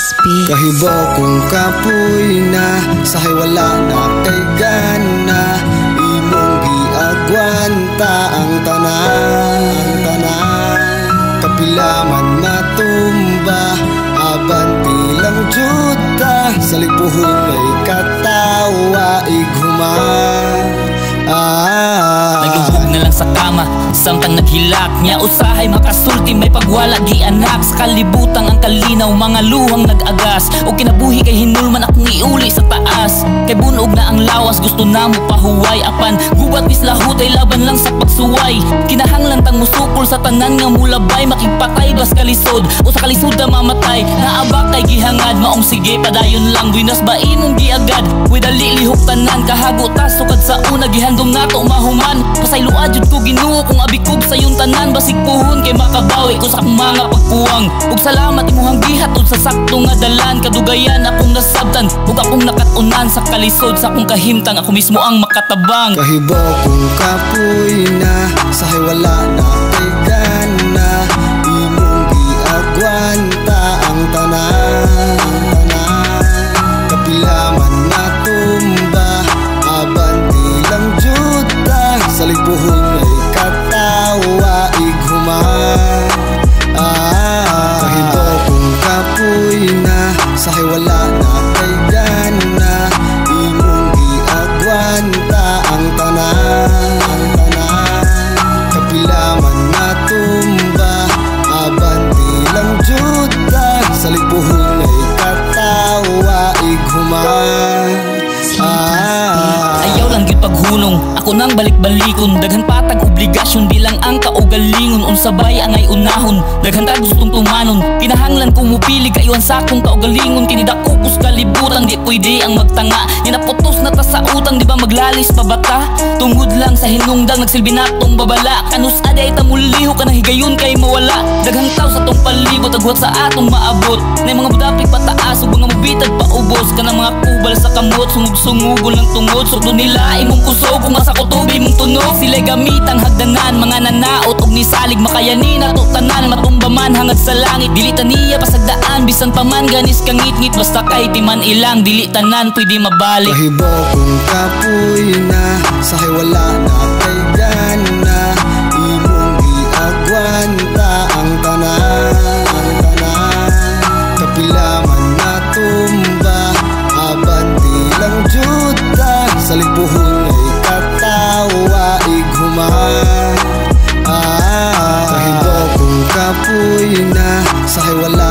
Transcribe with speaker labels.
Speaker 1: SB.
Speaker 2: Kahibo kung kapoy na sahay wala na kay gana, imong giagwanta ang tanan. Kapilaman matumba abanti lang juta, sa lipuhon ay katawa ighuman.
Speaker 3: Naglubog na lang sa kama, samtang naghilak niya usahay makasulti may pagwala gi anak. Sa kalibutang ang kalinaw, mga luhang nag-agas, o kinabuhi kay hinulman akong iuli sa taas. Kay bunog na ang lawas, gusto na mo pahuway apan gubat bislahutay laban lang sa pagsuway. Kinahanglan tang musukol sa tanan nga mulabay, makipatay bas kalisod o sa kalisod na mamatay. Naabak kay gihangad, maong sige padayon lang, buinas ba imong giagad, way dali lihok tanan. Kahago ta sukad sa una gihandom nato mahuman, pasayloa jud ko Ginoo kung abikob sa yung tanan. Basig puhon kay makabawi ko sa akong mga pagpuwang, ug salamat imuhang gihatod sa sakto nga dalan. Kadugayan akong nasabtan ug akong nakatunan, sa kalisod sa akong kahimtang ako mismo ang makatabang.
Speaker 2: Kahibo kung kapoy na sahay wala na kay gana, imong giagwanta ang tanan. Kapilaman matumba abanti lang juta, sa lipuhon ay katawa ighuman. Kahibo kung kapoy na sahay wala na kay gana, imong giagwanta ang tanan. Kapilaman matumba abanti lang juta, sa lipuhon ay katawa ighuman.
Speaker 3: Ayaw lang gyud paghunong, ako nang balik-balikon. Daghan patag obligasyon, di lang ang kaugalingon. Unsabay angay unahon, daghan ta gustong tumanon. Kinahanglan kong mupili kayon sa akong kaugalingon. Kinidakukos kalibutan, di pwede ang magtanga. Ginaputos na ta sa utang, di ba maglalis pa bata? Tungod lang sa hinungdang, nagsilbi na tong babala. Kanus aday ta muliho ka na higayon kay mawala. Daghang taw sa tong palibot, agwat sa atong maabot. Nay mga budapig pataas, ug mga mubitag paubos. Kanang mga kubal sa kamot, sungog-sungugol ng tungod. Sukdo nila imong kusog, kung asa ko tubig mong tunog. Sila'y gamitang hagdanan, mga nanaot og nisalig. Makayani na to tanan, matumba man hangad sa langit. Dili taniya pasagdaan, bisan pa man ganis kangit-ngit. Basta kay timan ilang, dili tanan pwede mabalik.
Speaker 2: Kahibo kung kapoy na sahay wala na kay gana, imong giagwanta ang tanan. Kapilaman matumba abanti lang juta, sa lipuhon ay katawa ighuman. Kahibo kung kapoy na sahay wala